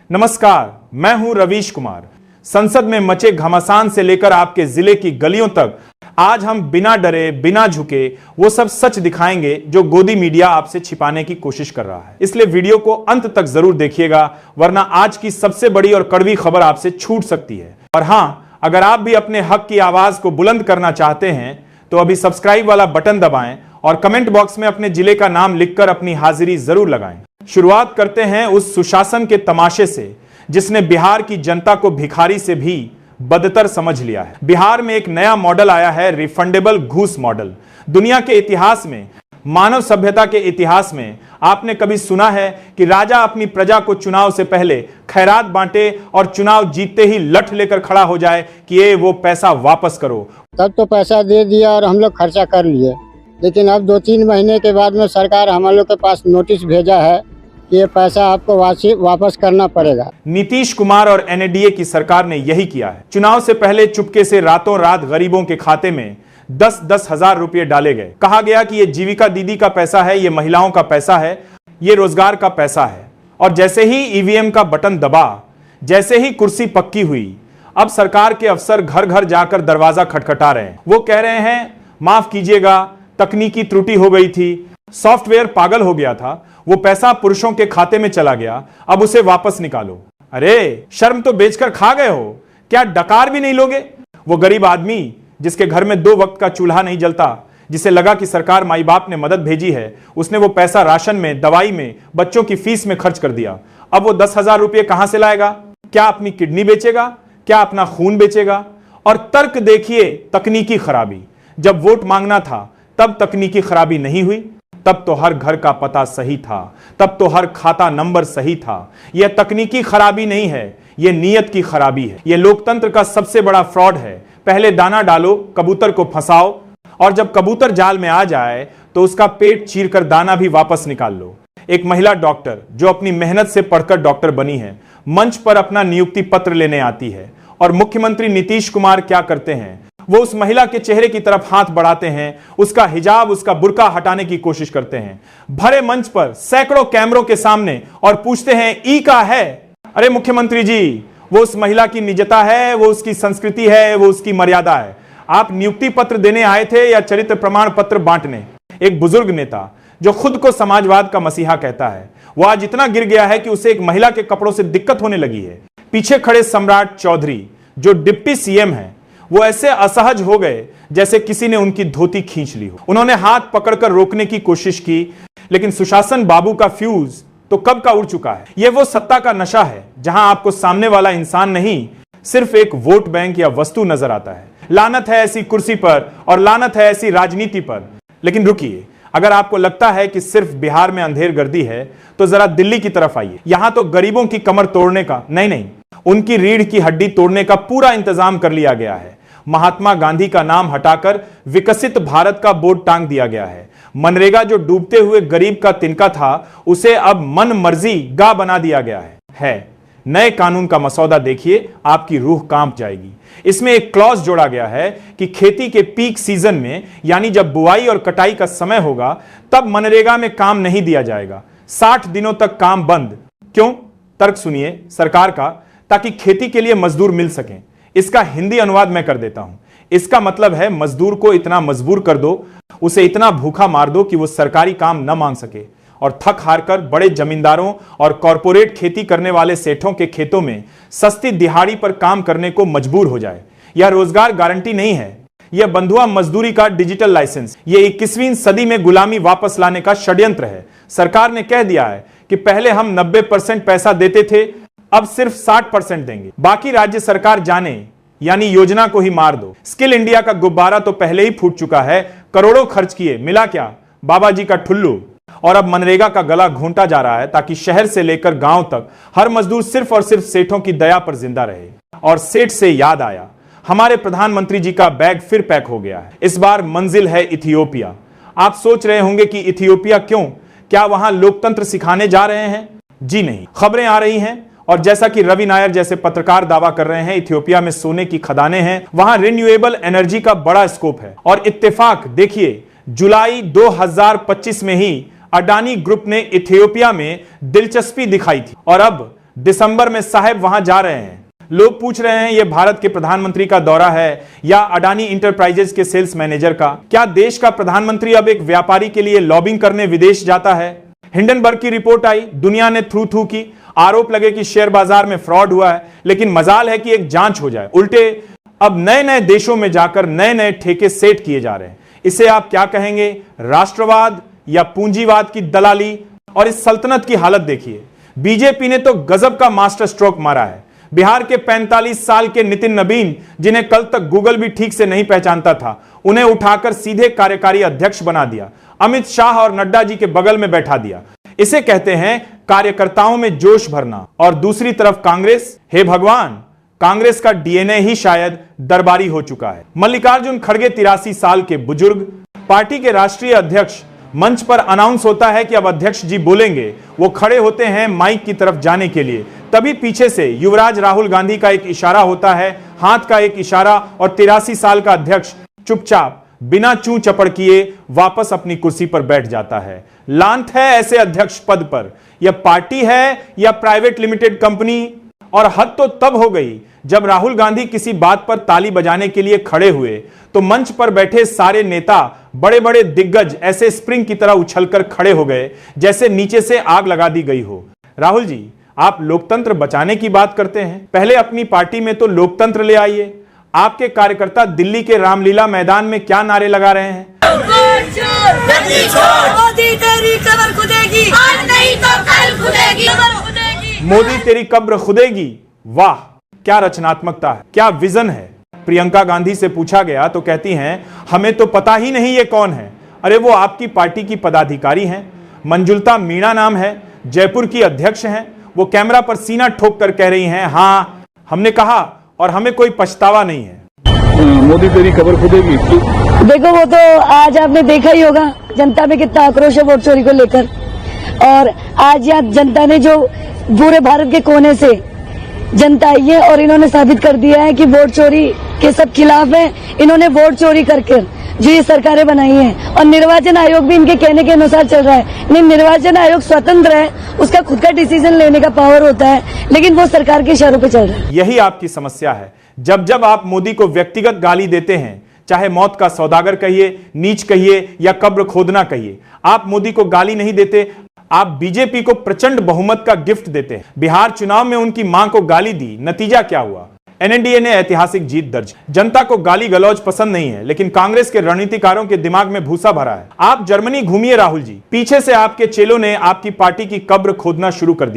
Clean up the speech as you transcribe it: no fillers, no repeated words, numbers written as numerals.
नमस्कार, मैं हूं रवीश कुमार। संसद में मचे घमासान से लेकर आपके जिले की गलियों तक आज हम बिना डरे बिना झुके वो सब सच दिखाएंगे जो गोदी मीडिया आपसे छिपाने की कोशिश कर रहा है। इसलिए वीडियो को अंत तक जरूर देखिएगा, वरना आज की सबसे बड़ी और कड़वी खबर आपसे छूट सकती है। और हां, अगर आप भी अपने हक की आवाज को बुलंद करना चाहते हैं तो अभी सब्सक्राइब वाला बटन दबाएं और कमेंट बॉक्स में अपने जिले का नाम लिखकर अपनी हाजिरी जरूर लगाएं। शुरुआत करते हैं उस सुशासन के तमाशे से जिसने बिहार की जनता को भिखारी से भी बदतर समझ लिया है। बिहार में एक नया मॉडल आया है, रिफंडेबल घूस मॉडल। दुनिया के इतिहास में, मानव सभ्यता के इतिहास में आपने कभी सुना है कि राजा अपनी प्रजा को चुनाव से पहले खैरात बांटे और चुनाव जीतते ही लठ लेकर खड़ा हो जाए कि ये वो पैसा वापस करो? तब तो पैसा दे दिया और हम लोग खर्चा कर लिए, लेकिन अब 2-3 महीने के बाद में सरकार हम लोग के पास नोटिस भेजा है कि ये पैसा आपको वापस करना पड़ेगा। नीतीश कुमार और एनडीए की सरकार ने यही किया है। चुनाव से पहले चुपके से रातों रात गरीबों के खाते में 10-10 हजार रुपए डाले गए। कहा गया कि ये जीविका दीदी का पैसा है, ये महिलाओं का पैसा है, ये रोजगार का पैसा है। और जैसे ही ईवीएम का बटन दबा, जैसे ही कुर्सी पक्की हुई, अब सरकार के अफसर घर घर जाकर दरवाजा खटखटा रहे हैं। वो कह रहे हैं, माफ कीजिएगा, तकनीकी त्रुटि हो गई थी, सॉफ्टवेयर पागल हो गया था, वो पैसा पुरुषों के खाते में चला गया, अब उसे वापस निकालो। अरे शर्म तो बेचकर खा गए हो, क्या डकार भी नहीं लोगे? वो गरीब आदमी जिसके घर में 2 वक्त का चूल्हा नहीं जलता, जिसे लगा कि सरकार माई बाप ने मदद भेजी है, उसने वो पैसा राशन में, दवाई में, बच्चों की फीस में खर्च कर दिया। अब वो 10,000 रुपये कहां से लाएगा? क्या अपनी किडनी बेचेगा? क्या अपना खून बेचेगा? और तर्क देखिए, तकनीकी खराबी। जब वोट मांगना था तब तकनीकी खराबी नहीं हुई, तब तो हर घर का पता सही था, तब तो हर खाता नंबर सही था। यह तकनीकी खराबी नहीं है, यह नीयत की खराबी है। यह लोकतंत्र का सबसे बड़ा फ्रॉड है। पहले दाना डालो, कबूतर को फंसाओ, और जब कबूतर जाल में आ जाए तो उसका पेट चीरकर दाना भी वापस निकाल लो। एक महिला डॉक्टर जो अपनी मेहनत से पढ़कर डॉक्टर बनी है, मंच पर अपना नियुक्ति पत्र लेने आती है, और मुख्यमंत्री नीतीश कुमार क्या करते हैं? वो उस महिला के चेहरे की तरफ हाथ बढ़ाते हैं, उसका हिजाब, उसका बुर्का हटाने की कोशिश करते हैं, भरे मंच पर सैकड़ों कैमरों के सामने, और पूछते हैं, ई का है? अरे मुख्यमंत्री जी, वो उस महिला की निजता है, वो उसकी संस्कृति है, वो उसकी मर्यादा है। आप नियुक्ति पत्र देने आए थे या चरित्र प्रमाण पत्र बांटने? एक बुजुर्ग नेता जो खुद को समाजवाद का मसीहा कहता है, वो आज इतना गिर गया है कि उसे एक महिला के कपड़ों से दिक्कत होने लगी है। पीछे खड़े सम्राट चौधरी जो डिप्टी सीएम है, वो ऐसे असहज हो गए जैसे किसी ने उनकी धोती खींच ली हो। उन्होंने हाथ पकड़कर रोकने की कोशिश की, लेकिन सुशासन बाबू का फ्यूज तो कब का उड़ चुका है। यह वो सत्ता का नशा है जहां आपको सामने वाला इंसान नहीं, सिर्फ एक वोट बैंक या वस्तु नजर आता है। लानत है ऐसी कुर्सी पर और लानत है ऐसी राजनीति पर। लेकिन रुकिए, अगर आपको लगता है कि सिर्फ बिहार में अंधेर गर्दी है तो जरा दिल्ली की तरफ आइए। यहां तो गरीबों की कमर तोड़ने का नहीं, उनकी रीढ़ की हड्डी तोड़ने का पूरा इंतजाम कर लिया गया है। महात्मा गांधी का नाम हटाकर विकसित भारत का बोर्ड टांग दिया गया है। मनरेगा जो डूबते हुए गरीब का तिनका था, उसे अब मन मर्जी गा बना दिया गया है। नए कानून का मसौदा देखिए, आपकी रूह कांप जाएगी। इसमें एक क्लॉज जोड़ा गया है कि खेती के पीक सीजन में, यानी जब बुआई और कटाई का समय होगा, तब मनरेगा में काम नहीं दिया जाएगा। 60 दिनों तक काम बंद। क्यों? तर्क सुनिए सरकार का, ताकि खेती के लिए मजदूर मिल सकें। इसका हिंदी अनुवाद मैं कर देता हूं। इसका मतलब है, मजदूर को इतना मजबूर कर दो, उसे इतना भूखा मार दो कि वो सरकारी काम न मांग सके, और थक हार कर बड़े जमींदारों और कॉरपोरेट खेती करने वाले सेठों के खेतों में सस्ती दिहाड़ी पर काम करने को मजबूर हो जाए। यह रोजगार गारंटी नहीं है, यह बंधुआ मजदूरी का डिजिटल लाइसेंस, यह 21वीं सदी में गुलामी वापस लाने का षड्यंत्र है। सरकार ने कह दिया है कि पहले हम 90% पैसा देते थे, अब सिर्फ 60% देंगे, बाकी राज्य सरकार जाने, यानी योजना को ही मार दो। स्किल इंडिया का गुब्बारा तो पहले ही फूट चुका है, करोड़ों खर्च किए, मिला क्या? बाबा जी का ठुल्लू। और अब मनरेगा का गला घोंटा जा रहा है ताकि शहर से लेकर गांव तक हर मजदूर सिर्फ और सिर्फ सेठों की दया पर जिंदा रहे। और सेठ से याद आया, हमारे प्रधानमंत्री जी का बैग फिर पैक हो गया है। इस बार मंजिल है इथियोपिया। आप सोच रहे होंगे कि इथियोपिया क्यों? क्या वहां लोकतंत्र सिखाने जा रहे हैं? जी नहीं। खबरें आ रही हैं, और जैसा कि रवि नायर जैसे पत्रकार दावा कर रहे हैं, इथियोपिया में सोने की खदानें हैं, वहां रिन्यूएबल एनर्जी का बड़ा स्कोप है। और इत्तेफाक देखिए, जुलाई 2025 में ही अडानी ग्रुप ने इथियोपिया में दिलचस्पी दिखाई थी, और अब दिसंबर में साहब वहां जा रहे हैं। लोग पूछ रहे हैं यह भारत के प्रधानमंत्री का दौरा है या अडानी इंटरप्राइजेज के सेल्स मैनेजर का। क्या देश का प्रधानमंत्री अब एक व्यापारी के लिए लॉबिंग करने विदेश जाता है? हिंडनबर्ग की रिपोर्ट आई, दुनिया ने थू थू की, आरोप लगे कि शेयर बाजार में फ्रॉड हुआ है, लेकिन मजाल है कि एक जांच हो जाए। उल्टे अब नए नए देशों में जाकर नए नए ठेके सेट किए जा रहे हैं। इसे आप क्या कहेंगे, राष्ट्रवाद या पूंजीवाद की दलाली? और इस सल्तनत की हालत देखिए, बीजेपी ने तो गजब का मास्टर स्ट्रोक मारा है। बिहार के 45 साल के नितिन नबीन, जिन्हें कल तक गूगल भी ठीक से नहीं पहचानता था, उन्हें उठाकर सीधे कार्यकारी अध्यक्ष बना दिया, अमित शाह और नड्डा जी के बगल में बैठा दिया। इसे कहते हैं कार्यकर्ताओं में जोश भरना। और दूसरी तरफ कांग्रेस, हे भगवान, कांग्रेस का डीएनए ही शायद दरबारी हो चुका है। मल्लिकार्जुन खड़गे 83 साल के बुजुर्ग, पार्टी के राष्ट्रीय अध्यक्ष, मंच पर अनाउंस होता है कि अब अध्यक्ष जी बोलेंगे, वो खड़े होते हैं माइक की तरफ जाने के लिए, तभी पीछे से युवराज राहुल गांधी का एक इशारा होता है, हाथ का एक इशारा, और 83 साल का अध्यक्ष चुपचाप बिना चू चपड़ किए वापस अपनी कुर्सी पर बैठ जाता है। लांत है ऐसे अध्यक्ष पद पर। यह पार्टी है या प्राइवेट लिमिटेड कंपनी? और हद तो तब हो गई जब राहुल गांधी किसी बात पर ताली बजाने के लिए खड़े हुए तो मंच पर बैठे सारे नेता, बड़े बड़े दिग्गज ऐसे स्प्रिंग की तरह उछलकर खड़े हो गए जैसे नीचे से आग लगा दी गई हो। राहुल जी, आप लोकतंत्र बचाने की बात करते हैं, पहले अपनी पार्टी में तो लोकतंत्र ले आइए। आपके कार्यकर्ता दिल्ली के रामलीला मैदान में क्या नारे लगा रहे हैं? मोदी तेरी कब्र खुदेगी, आज नहीं तो कल खुदेगी, कब्र खुदेगी। मोदी तेरी कब्र खुदेगी। वाह, क्या रचनात्मकता है, क्या विजन है। प्रियंका गांधी से पूछा गया तो कहती हैं, हमें तो पता ही नहीं ये कौन है। अरे वो आपकी पार्टी की पदाधिकारी हैं। मंजुलता मीणा नाम है, जयपुर की अध्यक्ष हैं। वो कैमरा पर सीना ठोक कर कह रही हैं, हाँ हमने कहा और हमें कोई पछतावा नहीं है। मोदी तेरी खबर खुदेगी। देखो, वो तो आज आपने देखा ही होगा जनता में कितना आक्रोश है वोट चोरी को लेकर। और आज यहाँ जनता ने जो पूरे भारत के कोने से जनता आई है और इन्होंने साबित कर दिया है कि वोट चोरी के सब खिलाफ है। इन्होंने वोट चोरी करके जो ये सरकारें बनाई हैं, और निर्वाचन आयोग भी इनके कहने के अनुसार चल रहा है। नहीं, निर्वाचन आयोग स्वतंत्र है, उसका खुद का डिसीजन लेने का पावर होता है, लेकिन वो सरकार के इशारों पे चल रहा है। यही आपकी समस्या है। जब जब आप मोदी को व्यक्तिगत गाली देते हैं, चाहे मौत का सौदागर कहिए, नीच कहिए या कब्र खोदना कहिए, आप मोदी को गाली नहीं देते, आप बीजेपी को प्रचंड बहुमत का गिफ्ट देते हैं। बिहार चुनाव में उनकी मां को गाली दी, नतीजा क्या हुआ? एनडीए ने ऐतिहासिक जीत दर्ज। जनता को गाली गलौज पसंद नहीं है, लेकिन कांग्रेस के रणनीतिकारों के दिमाग में भूसा भरा है। आप जर्मनी घूमिए राहुल जी, पीछे से आपके चेलों ने आपकी पार्टी की कब्र खोदना शुरू कर दी।